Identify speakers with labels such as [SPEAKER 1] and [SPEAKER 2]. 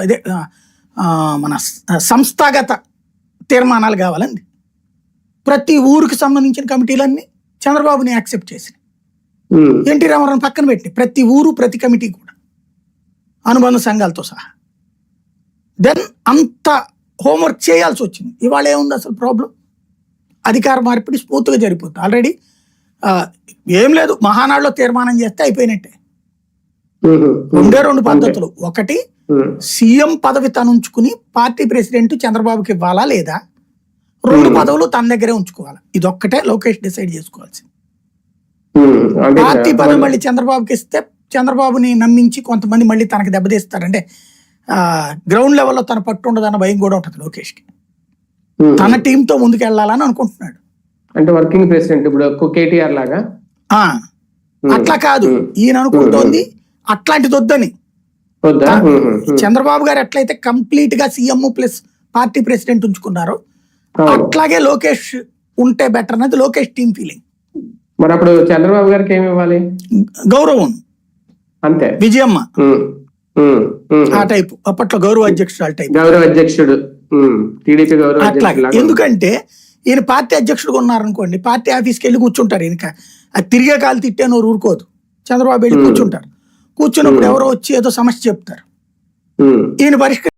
[SPEAKER 1] ఇదే మన సంస్థాగత తీర్మానాలు కావాలండి. ప్రతి ఊరికి సంబంధించిన కమిటీలన్నీ చంద్రబాబుని యాక్సెప్ట్ చేసినాయి. ఎన్టీ రామారావు పక్కన పెట్టి ప్రతి ఊరు ప్రతి కమిటీ కూడా అనుబంధ సంఘాలతో సహా. దెన్ అంత హోంవర్క్ చేయాల్సి వచ్చింది. ఇవాళ ఏముంది అసలు ప్రాబ్లం? అధికార మార్పిడి స్మూత్గా జరిగిపోతుంది. ఆల్రెడీ ఏం లేదు, మహానాడులో తీర్మానం చేస్తే అయిపోయినట్టే. రెండు పద్ధతులు. ఒకటి, సీఎం పదవి తనుంచుకుని పార్టీ ప్రెసిడెంట్ చంద్రబాబుకి ఇవ్వాలా లేదా, రెండు పదవులు తన దగ్గరే ఉంచుకోవాలా. ఇదొక్కటే లోకేష్ డిసైడ్ చేసుకోవాల్సింది. పార్టీ పదవి మళ్ళీ చంద్రబాబుకి ఇస్తే చంద్రబాబుని నమ్మించి కొంతమంది మళ్ళీ తనకి దెబ్బతీస్తారంటే గ్రౌండ్ లెవెల్లో తన పట్టు ఉండదన్న భయం కూడా ఉంటుంది లోకేష్కి. తన టీంతో ముందుకు వెళ్ళాలని అనుకుంటున్నాడు.
[SPEAKER 2] అంటే వర్కింగ్ ప్రెసిడెంట్ ఇప్పుడు కేటీఆర్ లాగా
[SPEAKER 1] అట్లా కాదు ఈయన అనుకుంటోంది. అట్లాంటిది వద్దని. చంద్రబాబు గారు ఎట్లయితే కంప్లీట్ గా సీఎం ప్లస్ పార్టీ ప్రెసిడెంట్ ఉంచుకున్నారో అట్లాగే లోకేష్ ఉంటే బెటర్ అనేది లోకేష్ టీం ఫీలింగ్.
[SPEAKER 2] మరి అప్పుడు చంద్రబాబు గారికి ఏమి ఇవ్వాలి?
[SPEAKER 1] గౌరవం
[SPEAKER 2] అంతే.
[SPEAKER 1] విజయమ్మ ఆ టైపు, అప్పట్లో గౌరవ అధ్యక్షుడు టైప్.
[SPEAKER 2] గౌరవ అధ్యక్షుడు టీడీపీ గౌరవ
[SPEAKER 1] అట్లాగే. ఎందుకంటే ఈయన పార్టీ అధ్యక్షుడుగా ఉన్నారనుకోండి, పార్టీ ఆఫీస్కి వెళ్ళి కూర్చుంటారు. ఈయనక అది తిరిగే కాలు తిట్టాను ఊరుకోదు. చంద్రబాబు వెళ్ళి కూర్చుంటారు. కూర్చున్నప్పుడు ఎవరో వచ్చి ఏదో సమస్య చెప్తారు, ఈయన పరిష్కరి